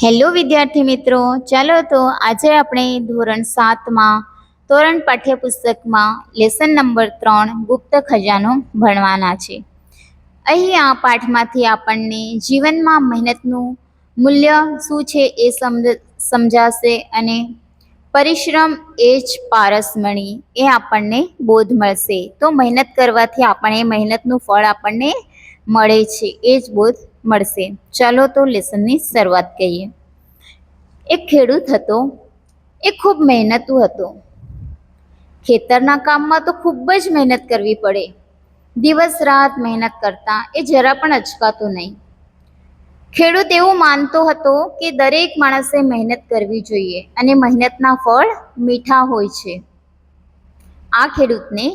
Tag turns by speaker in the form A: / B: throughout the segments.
A: Hello વિદ્યાર્થી મિત્રો, ચાલો તો આજે આપણે ધોરણ 7માં ધોરણ પાઠ્યપુસ્તકમાં લેસન નંબર 3 ગુપ્ત ખજાનો ભણવાના છે. અહીં આ પાઠમાંથી આપણને જીવનમાં મહેનતનું મૂલ્ય શું છે એ સમજાશે અને પરિશ્રમ એ જ પારસમણી એ આપણને બોધ મળશે. તો મહેનત કરવાથી આપણે મહેનતનું ફળ આપણને મળે છે એ જ બોધ મળશે. ચાલો તો લેસનની શરૂઆત કરીએ. એક ખેડૂત હતો. એ ખૂબ મહેનતુ હતો. ખેતરના કામમાં તો ખૂબ જ મહેનત કરવી પડે. દિવસ રાત મહેનત કરતા એ જરા પણ અચકાતો નહીં. ખેડૂત એવું માનતો હતો કે દરેક માણસે મહેનત કરવી જોઈએ અને મહેનતના ફળ મીઠા હોય છે. આ ખેડૂતને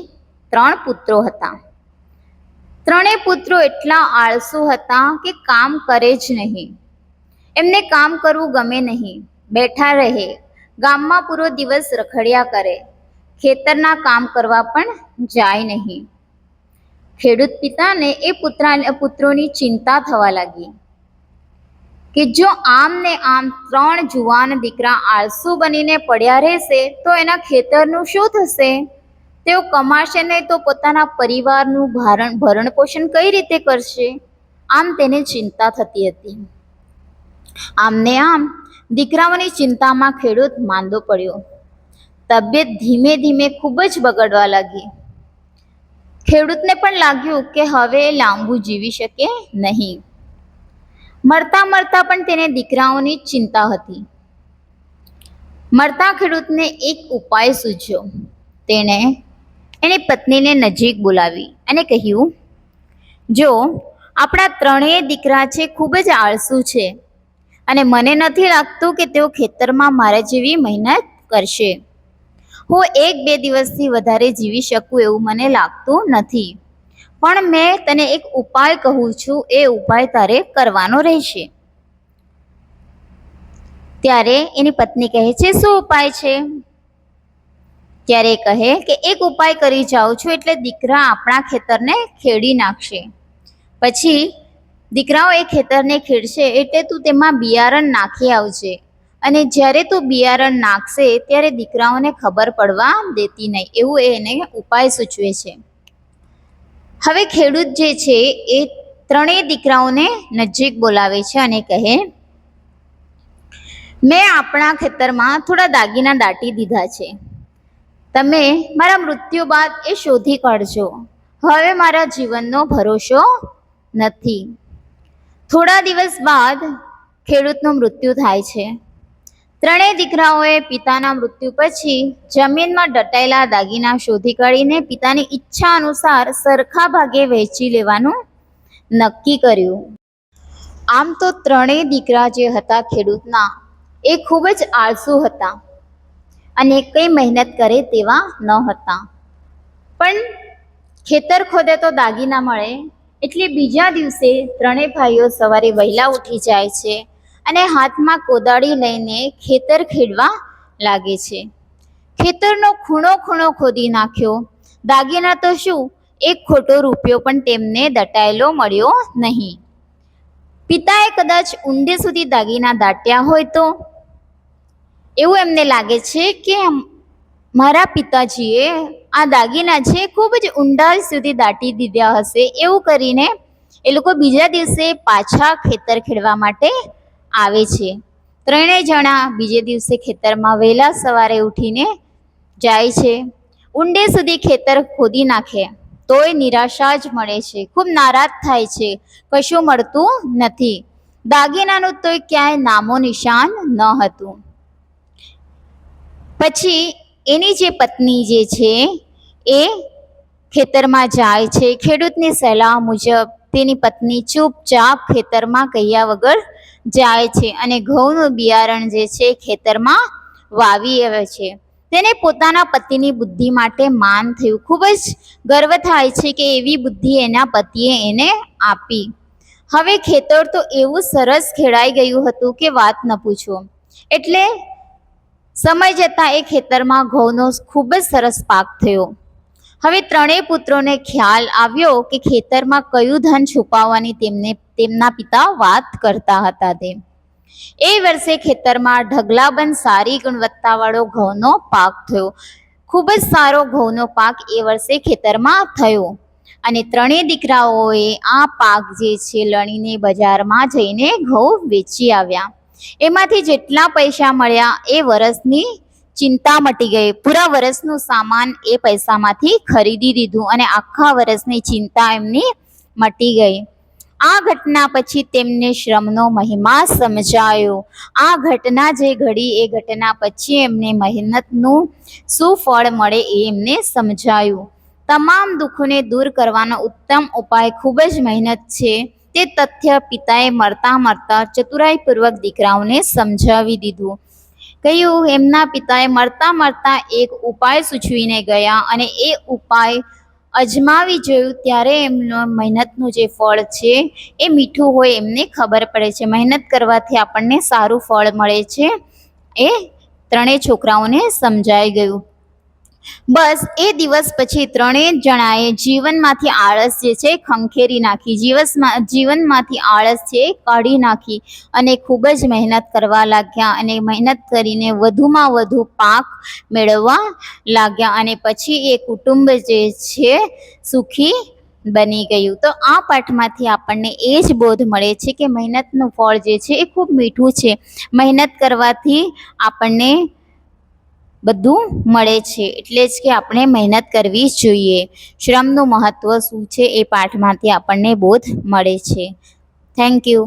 A: 3 પુત્રો હતા. ત્રણેય પુત્રો એટલા આળસુ હતા કે કામ કરે જ નહીં. એમને કામ કરવું ગમે નહીં. બેઠા રહે, ગામમાં પૂરો દિવસ રખડ્યા કરે, ખેતરના કામ કરવા પણ જાય નહીં. ખેડૂત પિતાને એ પુત્રોની ચિંતા થવા લાગી કે જો આમ ને આમ 3 જુવાન દીકરા આળસુ બનીને પડ્યા રહેશે તો એના ખેતરનું શું થશે? તેઓ કમાશે નહીં તો પોતાના પરિવારનું ભરણ પોષણ કઈ રીતે કરશે? આમ તેને ચિંતા થતી હતી. આમ ને આમ દીકરાઓની ચિંતામાં ખેડૂત માંદો પડ્યો. તબિયત ધીમે ધીમે ખૂબ જ બગડવા લાગી. ખેડૂતને પણ લાગ્યું કે હવે લાંબુ જીવી શકે નહીં. મરતા મરતા પણ તેને દીકરાઓની ચિંતા હતી. મરતા ખેડૂતને એક ઉપાય સૂઝ્યો. તેણે એની પત્નીને નજીક બોલાવી અને કહ્યું, જો આપણા 3 દીકરા છે ખૂબ જ આળસુ છે અને મને નથી લાગતું કે તેઓ ખેતરમાં મારા જેવી મહેનત કરશે. હું 1-2 દિવસથી વધારે જીવી શકું એવું મને લાગતું નથી. પણ મેં તને એક ઉપાય કહું છું, એ ઉપાય તારે કરવાનો રહેશે. ત્યારે એની પત્ની કહે છે, શું ઉપાય છે? ત્યારે કહે કે એક ઉપાય કરી જાઉં છું એટલે દીકરા આપણા ખેતરને ખેડી નાખશે. પછી દીકરાઓ એ ખેતરને ખેડશે એટલે તું તેમાં બિયારણ નાખી આવજે અને જ્યારે તું બિયારણ નાખશે ત્યારે દીકરાઓને ખબર પડવા દેતી નહીં. એવું એને ઉપાય સૂચવે છે. હવે ખેડૂત જે છે એ 3 દીકરાઓને નજીક બોલાવે છે અને કહે, મેં આપણા ખેતરમાં થોડા દાગીના દાટી દીધા છે. તમે મારા મૃત્યુ બાદ એ શોધી કાઢજો. હવે મારા જીવનનો ભરોસો નથી. થોડા દિવસ બાદ ખેડૂતનું મૃત્યુ થાય છે. 3 દીકરાઓએ પિતાના મૃત્યુ પછી જમીનમાં દટાયેલા દાગીના શોધી કાઢીને પિતાની ઈચ્છા અનુસાર સરખા ભાગે વહેંચી લેવાનું નક્કી કર્યું. આમ તો 3 દીકરા જે હતા ખેડૂતના એ ખૂબ જ આળસુ હતા અને કંઈ મહેનત કરે તેવા ન હતા. પણ ખેતર ખોદે તો દાગીના મળે એટલે બીજા દિવસે 3 ભાઈઓ સવારે વહેલા ઉઠી જાય છે અને હાથમાં કોદાળી લઈને ખેતર ખેડવા લાગે છે. ખેતરનો ખૂણો ખૂણો ખોદી નાખ્યો. દાગીના તો શું, 1 ખોટો રૂપિયો પણ તેમને દટાયેલો મળ્યો નહીં. પિતાએ કદાચ ઊંડે સુધી દાગીના દાટ્યા હોય તો એવું એમને લાગે છે કે મારા પિતાજીએ આ દાગીના છે ખૂબ જ ઊંડા સુધી દાટી દીધા હશે. એવું કરીને એ લોકો બીજા દિવસે પાછા ખેતર ખેડવા માટે આવે છે. 3 જણા બીજે દિવસે ખેતરમાં વહેલા સવારે ઉઠીને જાય છે. ઊંડે સુધી ખેતર ખોદી નાખે તોય નિરાશા જ મળે છે. ખૂબ નારાજ થાય છે. કશું મળતું નથી. દાગીનાનું તો ક્યાંય નામો નિશાન ન હતું. પછી એની જે પત્ની જે છે એ ખેતરમાં જાય છે. ખેડૂતની સલાહ મુજબ તેની પત્ની ચૂપચાપ ખેતરમાં કહ્યા વગર જાય છે અને ઘઉંનું બિયારણ જે છે ખેતરમાં વાવી આવે છે. તેને પોતાના પતિની બુદ્ધિ માટે માન થયું. ખૂબ જ ગર્વ થાય છે કે એવી બુદ્ધિ એના પતિએ એને આપી. હવે ખેતર તો એવું સરસ ખેડાઈ ગયું હતું કે વાત ન પૂછો. એટલે સમય જતાં એ ખેતરમાં ઘઉંનો ખૂબ જ સરસ પાક થયો. હવે 3 પુત્રોને ખ્યાલ આવ્યો કે ખેતરમાં કયું ધન છુપાવવાની તેમના પિતા વાત કરતા હતા તે. એ વર્ષે ખેતરમાં ઢગલાબંધ સારી ગુણવત્તાવાળો ઘઉંનો પાક થયો. ખૂબ જ સારો ઘઉંનો પાક એ વર્ષે ખેતરમાં થયો અને ત્રણેય દીકરાઓએ આ પાક જે છે લણીને બજારમાં જઈને ઘઉં વેચી આવ્યા. એમાંથી જેટલા પૈસા મળ્યા એ વર્ષની ચિંતા મટી ગઈ. પૂરા વર્ષનું સામાન એ પૈસામાંથી ખરીદી દીધું અને આખા વર્ષની ચિંતા એમની મટી ગઈ. આ ઘટના પછી તેમને શ્રમનો મહિમા સમજાયો. આ ઘટના જે ઘડી એ ઘટના પછી એમને મહેનતનું શું ફળ મળે એ એમને સમજાયું. તમામ દુઃખોને દૂર કરવાનો ઉત્તમ ઉપાય ખૂબ જ મહેનત છે. તે તથ્ય પિતાએ મરતા ચતુરાઈપૂર્વક દીકરાઓને સમજાવી દીધું. કહ્યું એમના પિતાએ મરતા એક ઉપાય સૂચવીને ગયા અને એ ઉપાય અજમાવી જોયું ત્યારે એમનો મહેનતનું જે ફળ છે એ મીઠું હોય એમને ખબર પડે છે. મહેનત કરવાથી આપણને સારું ફળ મળે છે એ ત્રણેય છોકરાઓને સમજાઈ ગયું. બસ એ દિવસ પછી ત્રણેય જણાએ જીવનમાંથી આળસ જે છે ખંખેરી નાખી. જીવનમાંથી આળસ છે કાઢી નાખી અને ખૂબ જ મહેનત કરવા લાગ્યા અને મહેનત કરીને વધુમાં વધુ પાક મેળવવા લાગ્યા અને પછી એ કુટુંબ જે છે સુખી બની ગયું. તો આ પાઠમાંથી આપણને એ જ બોધ મળે છે કે મહેનતનું ફળ જે છે એ ખૂબ મીઠું છે. મહેનત કરવાથી આપણને બધું મળે છે. એટલે જ કે આપણે મહેનત કરવી જ જોઈએ. શ્રમનું મહત્ત્વ શું છે એ પાઠમાંથી આપણને બોધ મળે છે. Thank you.